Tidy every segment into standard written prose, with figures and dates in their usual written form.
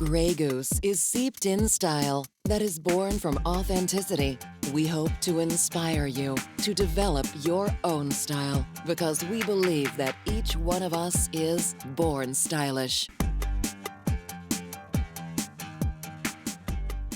Grey Goose is seeped in style that is born from authenticity. We hope to inspire you to develop your own style because we believe that each one of us is born stylish.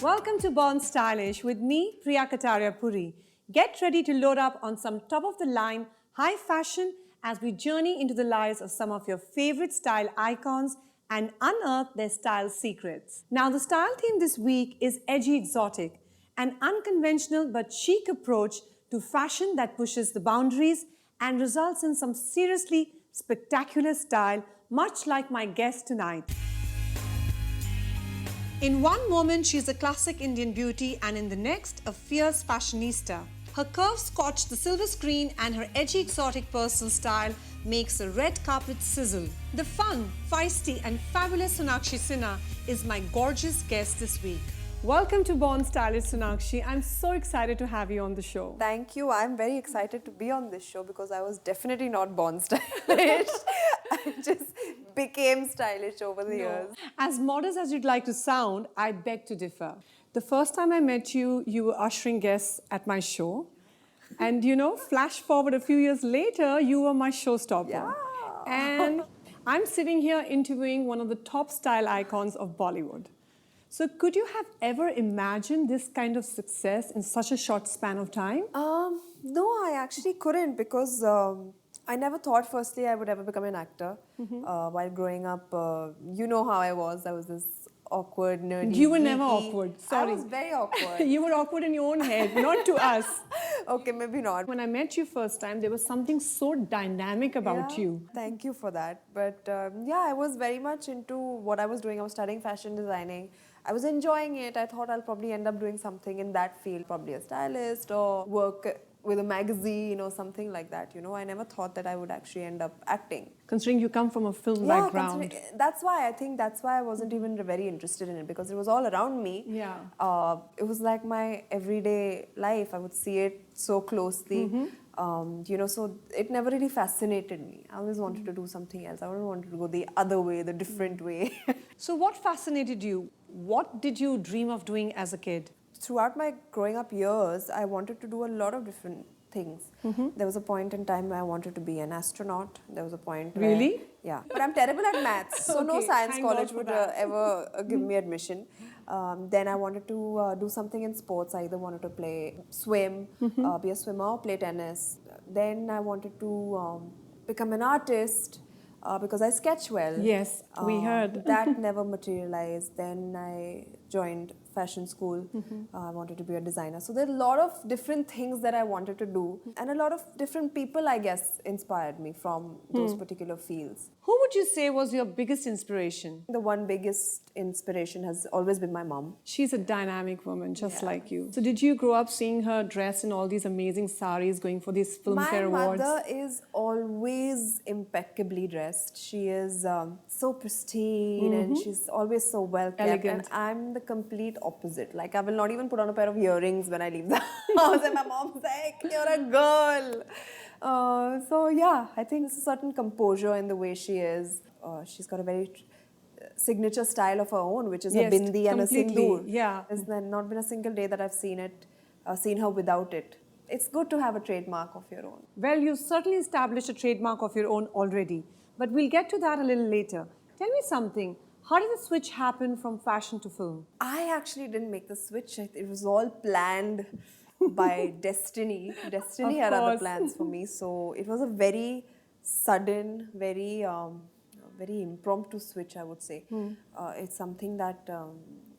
Welcome to Born Stylish with me, Priya Kataria Puri. Get ready to load up on some top-of-the-line, high fashion as we journey into the lives of some of your favorite style icons and unearth their style secrets. Now, the style theme this week is Edgy Exotic, an unconventional but chic approach to fashion that pushes the boundaries and results in some seriously spectacular style, much like my guest tonight. In one moment, she's a classic Indian beauty, and in the next, a fierce fashionista. Her curves scotch the silver screen, and her edgy, exotic personal style makes the red carpet sizzle. The fun, feisty, and fabulous Sonakshi Sinha is my gorgeous guest this week. Welcome to Born Stylish, Sonakshi. I'm so excited to have you on the show. Thank you. I'm very excited to be on this show because I was definitely not born stylish. I just became stylish over the years. As modest as you'd like to sound, I beg to differ. The first time I met you, you were ushering guests at my show. And you know, flash forward a few years later, you were my showstopper. Yeah. And I'm sitting here interviewing one of the top style icons of Bollywood. So could you have ever imagined this kind of success in such a short span of time? No, I actually couldn't because I never thought firstly I would ever become an actor. While growing up, you know how I was. I was this awkward, nerdy. You were never geeky. awkward. Sorry. I was very awkward. You were awkward in your own head, not to us. Okay, maybe not. When I met you first time, there was something so dynamic about you. Thank you for that. But yeah, I was very much into what I was doing. I was studying fashion designing. I was enjoying it. I thought I'll probably end up doing something in that field, probably a stylist or work with a magazine or something like that. You know, I never thought that I would actually end up acting. Considering you come from a film background. That's why I wasn't even very interested in it because it was all around me. Yeah. It was like my everyday life. I would see it so closely. You know, so it never really fascinated me. I always wanted to do something else. I always wanted to go the other way, the different way. So what fascinated you? What did you dream of doing as a kid? Throughout my growing up years, I wanted to do a lot of different things. There was a point in time where I wanted to be an astronaut. There was a point where... Really? Yeah. But I'm terrible at maths, so no Okay, science thank college God for would that. ever give me admission. Then I wanted to do something in sports. I either wanted to swim, be a swimmer, or play tennis. Then I wanted to become an artist. Because I sketch well. Yes, we heard. That never materialized. Then I joined fashion school. I wanted to be a designer. So there are a lot of different things that I wanted to do. And a lot of different people, I guess, inspired me from those particular fields. Who would you say was your biggest inspiration? The one biggest inspiration has always been my mom. She's a dynamic woman, just like you. So did you grow up seeing her dressed in all these amazing saris, going for these filmfare awards? My mother is always impeccably dressed. She is so pristine and she's always so well kept. Elegant. And I'm the complete opposite. Like, I will not even put on a pair of earrings when I leave the house. And my mom's like, you're a girl. So yeah, I think there's a certain composure in the way she is. She's got a very signature style of her own, which is a bindi and a sindoor. Yeah. There's not been a single day that I've seen her without it. It's good to have a trademark of your own. Well, you've certainly established a trademark of your own already. But we'll get to that a little later. Tell me something. How did the switch happen from fashion to film? I actually didn't make the switch. It was all planned by destiny. Destiny had other plans for me. So it was a very sudden, very impromptu switch, I would say. It's something that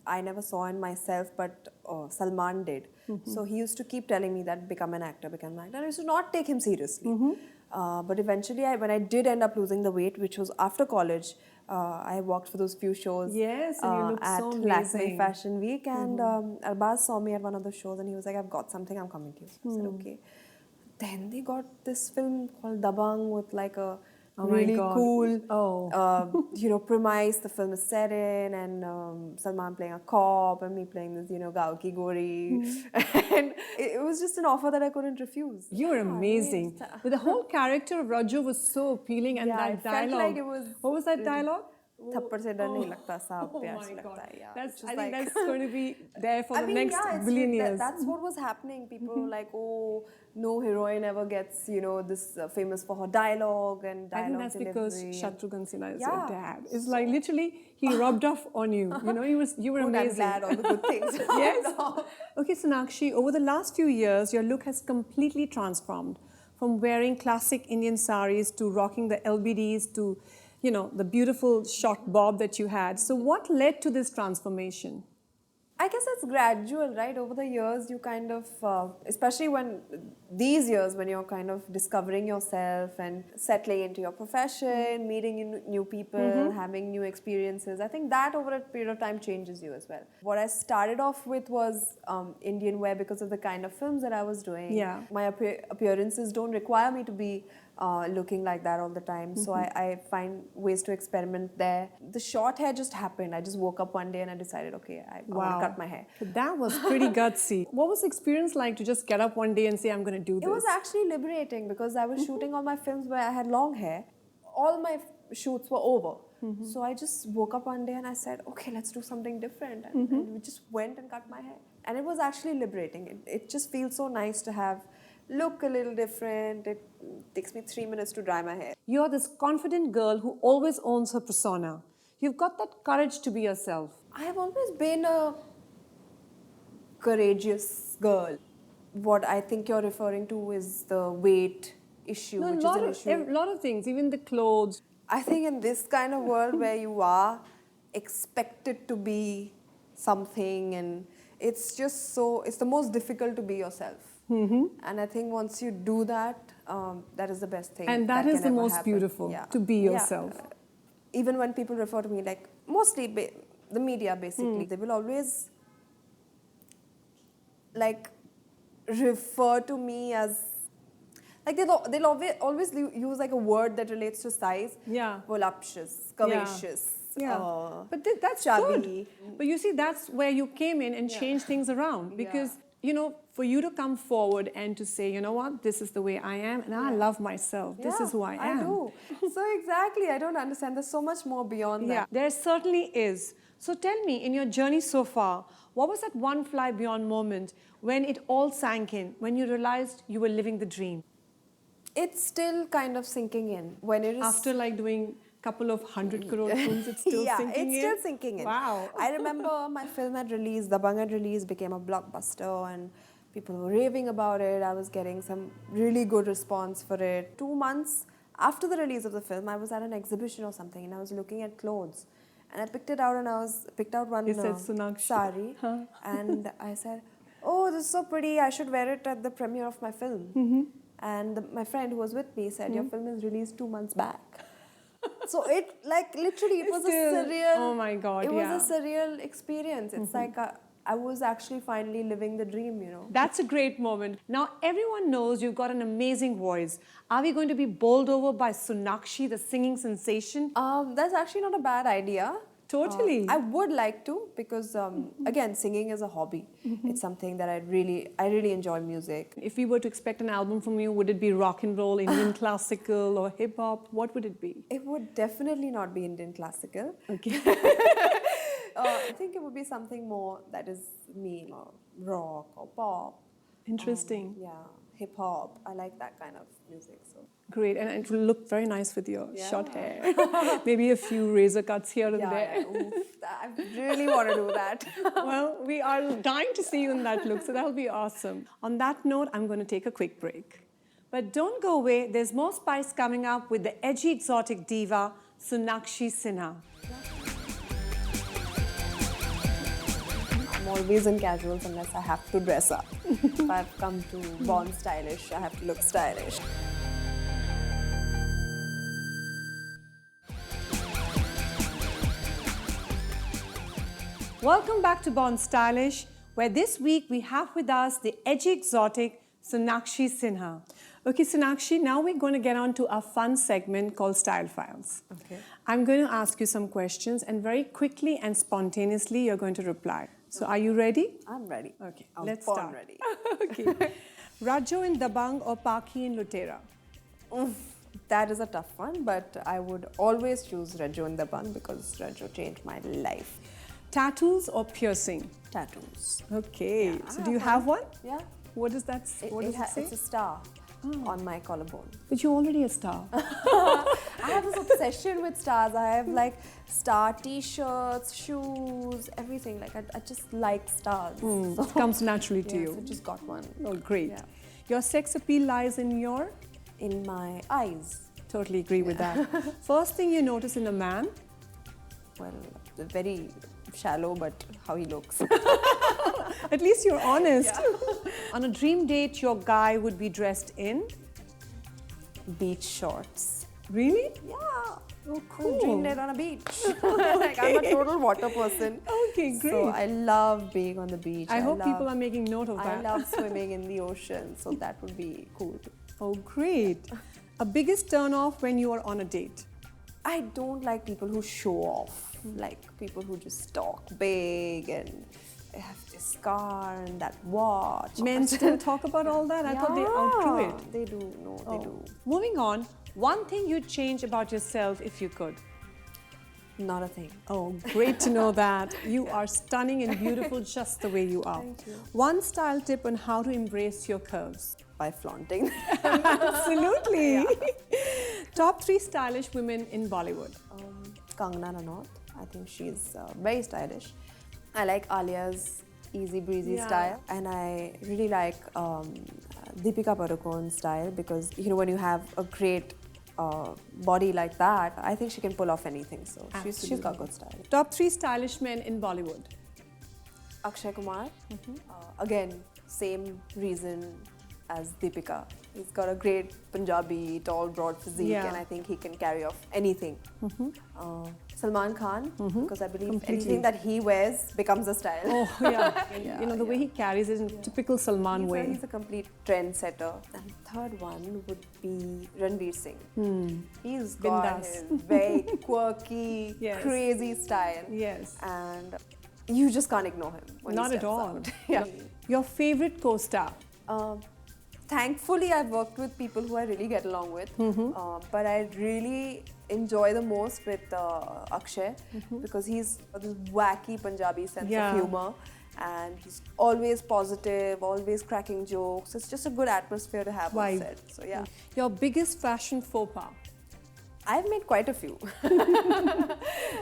I never saw in myself, but Salman did. So he used to keep telling me that become an actor, become an actor. I used to not take him seriously. But eventually, when I did end up losing the weight, which was after college, I walked for those few shows. Yes, and you look at so Lakme amazing. Fashion Week, and Arbaz saw me at one of the shows, and he was like, "I've got something. I'm coming to you." So I said, "Okay." Then they got this film called Dabang with like a really cool, premise. The film is set in, and Salman playing a cop, and me playing this, Gao Ki Gori. And it was just an offer that I couldn't refuse. You were amazing. But the whole character of Raju was so appealing, and that dialogue. Felt like it was what was that dialogue? थप्पड़ से डर नहीं लगता, सांप Oh प्यार my से God. लगता है. Yeah. That's, Which I is think like- that's going to be there for the next it's billion years. That's what was happening. People were like, oh, no heroine ever gets, this famous for her dialogue and I think dialogue that's because delivery. Shatrughan Sinha is Yeah. your dad. It's like literally he rubbed off on you. You were Good, I'm amazing. glad, all the good things. Yes. No. Okay, Sonakshi, over the last few years, your look has completely transformed from wearing classic Indian saris to rocking the LBDs to, the beautiful short bob that you had. So what led to this transformation? I guess it's gradual, right? Over the years, you kind of, especially these years when you're kind of discovering yourself and settling into your profession, meeting new people, having new experiences. I think that over a period of time changes you as well. What I started off with was Indian wear because of the kind of films that I was doing. Yeah. My appearances don't require me to be looking like that all the time. So I find ways to experiment there. The short hair just happened. I just woke up one day and I decided, okay, I want to cut my hair. That was pretty gutsy. What was the experience like to just get up one day and say, I'm going to do this? It was actually liberating because I was shooting all my films where I had long hair. All my shoots were over. So I just woke up one day and I said, okay, let's do something different. And we just went and cut my hair. And it was actually liberating. It just feels so nice to look a little different. It takes me 3 minutes to dry my hair. You're this confident girl who always owns her persona. You've got that courage to be yourself. I have always been a courageous girl. What I think you're referring to is the weight issue, which is an issue. A lot of things, even the clothes. I think in this kind of world where you are expected to be something, and it's the most difficult to be yourself. And I think once you do that, that is the best thing. And that is the ever most happen. beautiful, to be yourself. Even when people refer to me, like mostly the media basically, they will always like refer to me as, like they'll always use like a word that relates to size. Yeah. Voluptuous, curvaceous. Yeah. But that's chubby. good. But you see, that's where you came in and changed things around. Because, for you to come forward and to say, you know what, this is the way I am and I love myself. This is who I am. I do. So exactly, I don't understand. There's so much more beyond that. Yeah, there certainly is. So tell me, in your journey so far, what was that one fly beyond moment when it all sank in, when you realized you were living the dream? It's still kind of sinking in. When it is... After like doing couple of 100 crore films, it's still sinking in? Yeah, it's still sinking in. Wow. I remember my film had released, Dabangg had released, became a blockbuster, and people were raving about it. I was getting some really good response for it. 2 months after the release of the film, I was at an exhibition or something, and I was looking at clothes. And I picked it out, and picked out one sari, and I said, oh, this is so pretty, I should wear it at the premiere of my film. And my friend who was with me said, your film is released 2 months back. So it, like, literally, it was a surreal... Oh my God, It was a surreal experience. It's like I was actually finally living the dream, That's a great moment. Now, everyone knows you've got an amazing voice. Are we going to be bowled over by Sonakshi, the singing sensation? That's actually not a bad idea. Totally. I would like to because, again, singing is a hobby. It's something that I really enjoy music. If we were to expect an album from you, would it be rock and roll, Indian classical or hip hop? What would it be? It would definitely not be Indian classical. Okay. I think it would be something more that is me, rock or pop. Interesting. Hip hop. I like that kind of music. So. Great, and it will look very nice with your short hair. Maybe a few razor cuts here and there. I really want to do that. Well, we are dying to see you in that look, so that'll be awesome. On that note, I'm going to take a quick break. But don't go away, there's more spice coming up with the edgy exotic diva, Sonakshi Sinha. I'm always in casuals unless I have to dress up. If I've come to Born Stylish, I have to look stylish. Welcome back to Born Stylish, where this week we have with us the edgy exotic Sonakshi Sinha. Okay, Sonakshi, now we're going to get on to a fun segment called Style Files. Okay. I'm going to ask you some questions, and very quickly and spontaneously you're going to reply. So are you ready? I'm ready. Okay, let's start. Ready. Okay. Rajo in Dabangg or Paki in Lutera? That is a tough one, but I would always choose Rejo in the bun because Rejo changed my life. Tattoos or piercing? Tattoos. Okay. Yeah, So do you have one? Yeah. What does that what does it say? It's a star on my collarbone. But you're already a star. I have this obsession with stars. I have like star t-shirts, shoes, everything. Like I just like stars. So, It comes naturally to you. so just got one. Oh, great. Yeah. Your sex appeal lies in your... In my eyes. Totally agree with that. First thing you notice in a man? Well, very shallow, but how he looks. At least you're honest. On a dream date, your guy would be dressed in? Beach shorts. Really? Yeah. Oh, cool. Dream date on a beach. Like, I'm a total water person. Okay, great. So I love being on the beach. I hope people are making note of I that. love swimming in the ocean, so that would be cool. Oh, great. A biggest turn off when you are on a date? I don't like people who show off, like people who just talk big and have this car and that watch. Men still talk about all that? I thought they outgrew it. They do, no, they do. Moving on, one thing you'd change about yourself if you could? Not a thing. Oh, great to know that. You are stunning and beautiful just the way you are. Thank you. One style tip on how to embrace your curves. By flaunting. Absolutely. Top 3 stylish women in Bollywood. Kangana Ranaut, I think she's very stylish. I like Alia's easy breezy style, and I really like Deepika Padukone's style because when you have a great body like that, I think she can pull off anything. So she's got good style. Top 3 stylish men in Bollywood. Akshay Kumar, again, same reason as Deepika. He's got a great Punjabi, tall, broad physique, and I think he can carry off anything. Salman Khan, because I believe anything that he wears becomes a style. Oh, yeah. The way he carries it in typical Salman way. He's a complete trendsetter. And third one would be Ranveer Singh. He's got Bindas. his very quirky, crazy style. Yes. And you just can't ignore him when Not he at steps all. out. Yeah. Your favorite co-star? Thankfully, I've worked with people who I really get along with, but I really enjoy the most with Akshay because he's got this wacky Punjabi sense of humor and he's always positive, always cracking jokes. It's just a good atmosphere to have on set. So yeah. Your biggest fashion faux pas? I've made quite a few.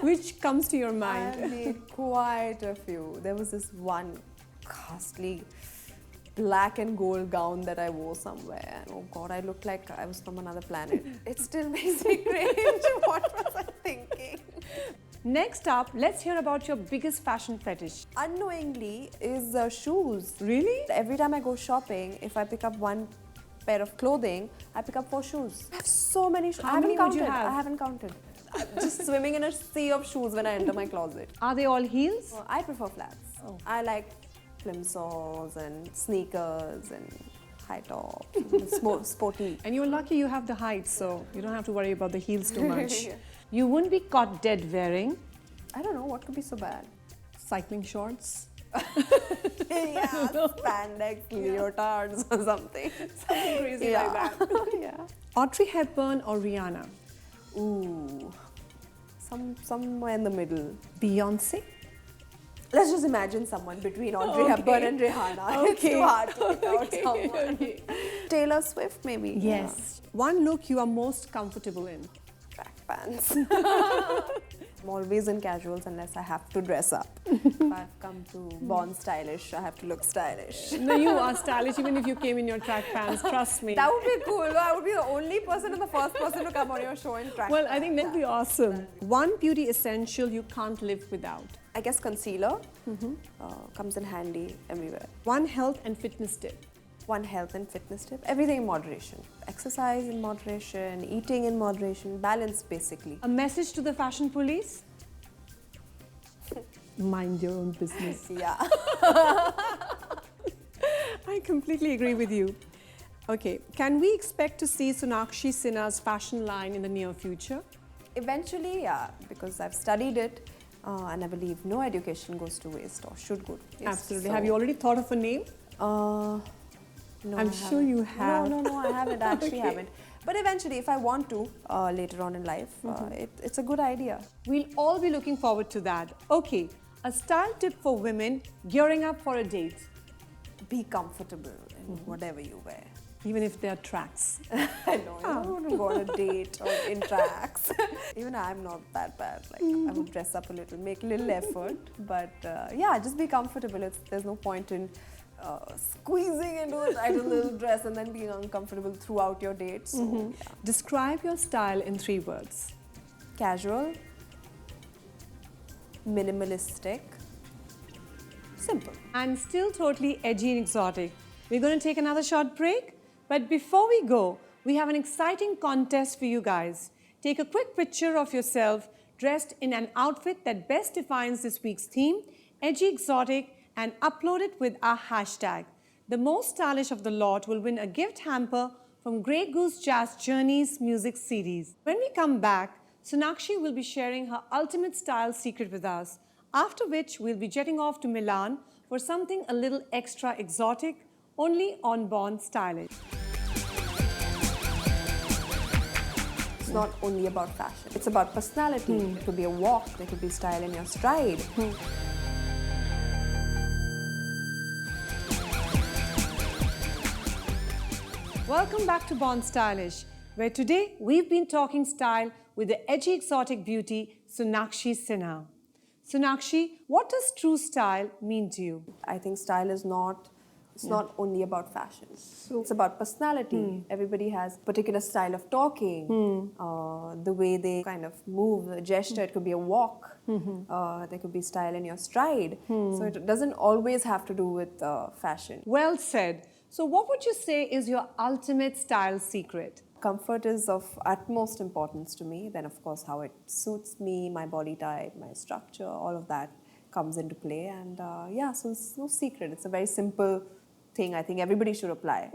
Which comes to your mind? I've made quite a few. There was this one ghastly black and gold gown that I wore somewhere, and oh god, I looked like I was from another planet. It still makes me cringe. What was I thinking? Next up, let's hear about your biggest fashion fetish. Unknowingly is shoes. Really? Every time I go shopping, if I pick up one pair of clothing, I pick up 4 shoes. I have so many shoes. How many would you have? I haven't counted. I'm just swimming in a sea of shoes when I enter my closet. Are they all heels? I prefer flats. I like plimsolls and sneakers and high tops, sporty. And you're lucky you have the height, so you don't have to worry about the heels too much. You wouldn't be caught dead wearing? I don't know, what could be so bad? Cycling shorts? Spandex, leotards or something. Something crazy like that. Audrey Hepburn or Rihanna? Ooh, somewhere in the middle. Beyonce? Let's just imagine someone between Audrey Hepburn and Rihanna. It's too hard to pick out someone. Taylor Swift, maybe. Yes. One look you are most comfortable in? Track pants. I'm always in casuals unless I have to dress up. If I've come to Born Stylish, I have to look stylish. No, you are stylish even if you came in your track pants, trust me. That would be cool. I would be the only person and the first person to come on your show in track Well, pants. I think that'd be awesome. One beauty essential you can't live without? I guess concealer comes in handy everywhere. One health and fitness tip? One health and fitness tip, everything in moderation. Exercise in moderation, eating in moderation, balance basically. A message to the fashion police? Mind your own business. Yeah. I completely agree with you. Okay, can we expect to see Sonakshi Sinha's fashion line in the near future? Eventually, yeah, because I've studied it and I believe no education goes to waste or should go to waste. Absolutely. Have you already thought of a name? No, I'm sure you have. No, I haven't. I actually haven't. But eventually, if I want to later on in life, it's a good idea. We'll all be looking forward to that. Okay, a style tip for women gearing up for a date. Be comfortable in whatever you wear. Even if they're tracks. I know, I don't want to go on a date or in tracks. Even I'm not that bad. Like, I would dress up a little, make a little effort. But yeah, just be comfortable. There's no point in squeezing into a tight little dress and then being uncomfortable throughout your date. So, yeah. Describe your style in 3 words. Casual, minimalistic, simple. And still totally edgy and exotic. We're going to take another short break. But before we go, we have an exciting contest for you guys. Take a quick picture of yourself dressed in an outfit that best defines this week's theme, edgy exotic, and upload it with our hashtag. The most stylish of the lot will win a gift hamper from Grey Goose Jazz Journeys music series. When we come back, Sonakshi will be sharing her ultimate style secret with us, after which we'll be jetting off to Milan for something a little extra exotic, only on Born Stylish. It's not only about fashion. It's about personality. It could be a walk. There could be style in your stride. Welcome back to Born Stylish, where today we've been talking style with the edgy exotic beauty Sonakshi Sinha. Sonakshi, what does true style mean to you? I think style is not only about fashion. It's about personality. Everybody has a particular style of talking, the way they kind of move, the gesture. It could be a walk. There could be style in your stride. So it doesn't always have to do with fashion. Well said. So what would you say is your ultimate style secret? Comfort is of utmost importance to me. Then, of course, how it suits me, my body type, my structure, all of that comes into play. And yeah, so it's no secret. It's a very simple thing I think everybody should apply.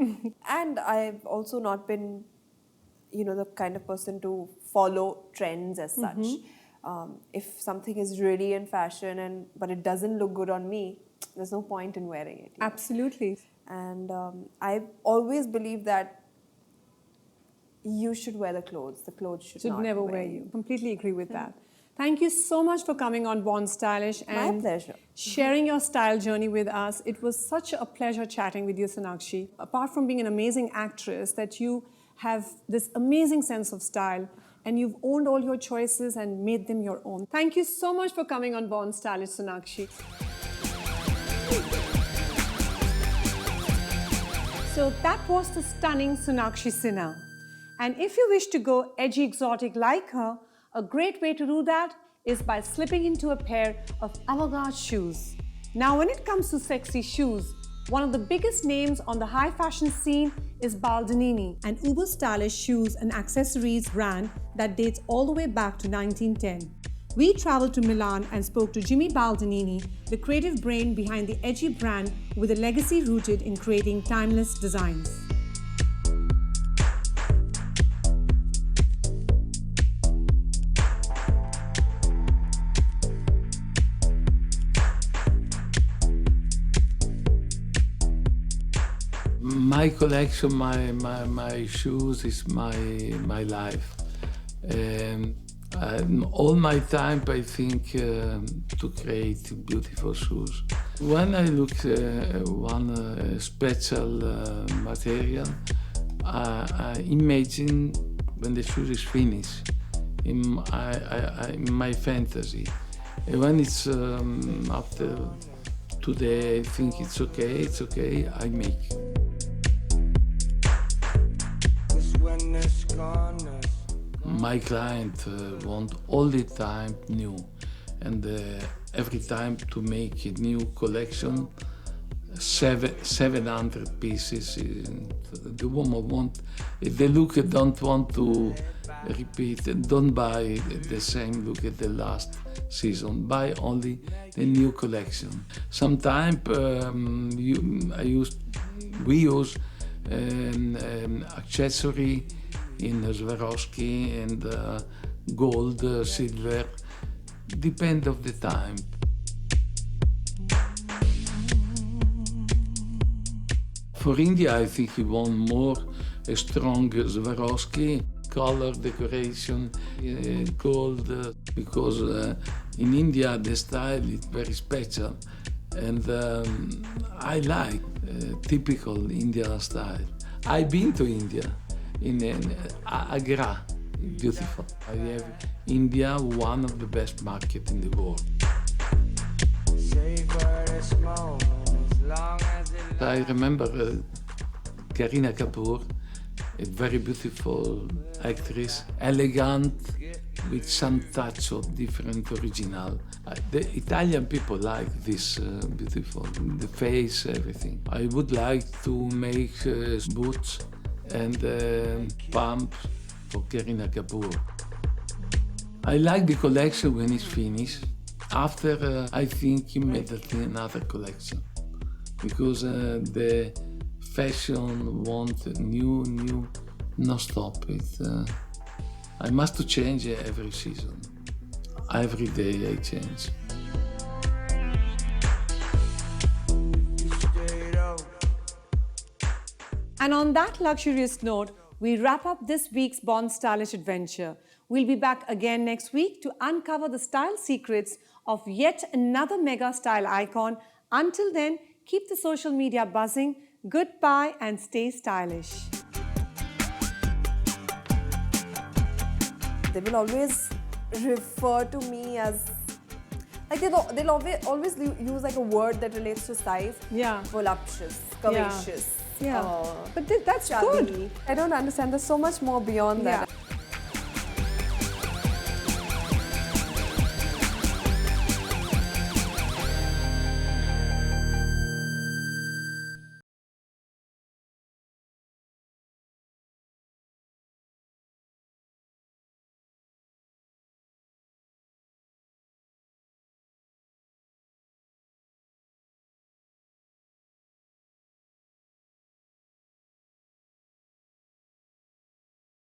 And I've also not been, the kind of person to follow trends as such. If something is really in fashion but it doesn't look good on me, there's no point in wearing it. Absolutely. And I've always believed that you should wear the clothes. The clothes should not never wear you. Completely agree with that. Thank you so much for coming on Born Stylish and my pleasure. Sharing your style journey with us. It was such a pleasure chatting with you, Sonakshi. Apart from being an amazing actress, that you have this amazing sense of style and you've owned all your choices and made them your own. Thank you so much for coming on Born Stylish, Sonakshi. So that was the stunning Sonakshi Sinha. And if you wish to go edgy exotic like her, a great way to do that is by slipping into a pair of avant-garde shoes. Now, when it comes to sexy shoes, one of the biggest names on the high fashion scene is Baldinini, an uber stylish shoes and accessories brand that dates all the way back to 1910. We traveled to Milan and spoke to Jimmy Baldinini, the creative brain behind the edgy brand with a legacy rooted in creating timeless designs. My collection, my shoes is my life. All my time I think to create beautiful shoes. When I look one special material, I imagine when the shoe is finished in my fantasy. And when it's after today I think it's okay, I make. My client want all the time new, and every time to make a new collection, 700 pieces. The woman want, if the look don't want to repeat, don't buy the same look at the last season. Buy only the new collection. Sometimes we use accessory in Swarovski and gold, silver, depend of the time. For India, I think he want more a strong Swarovski, color decoration, gold, because in India the style is very special, and I like typical Indian style. I've been to India, in Agra, beautiful. I have India, one of the best markets in the world. I remember Kareena Kapoor, a very beautiful actress, elegant, with some touch of different original. The Italian people like this beautiful, the face, everything. I would like to make boots and pumps for Kareena Kapoor. I like the collection when it's finished. After, I think immediately another collection, because the fashion want new, no stop it. I must change every season. Every day I change. And on that luxurious note, we wrap up this week's Born Stylish adventure. We'll be back again next week to uncover the style secrets of yet another mega style icon. Until then, keep the social media buzzing. Goodbye and stay stylish. They will always refer to me as, like they'll always use like a word that relates to size. Yeah. Voluptuous, curvaceous. Yeah. But that's chubby. good. I don't understand. There's so much more beyond that.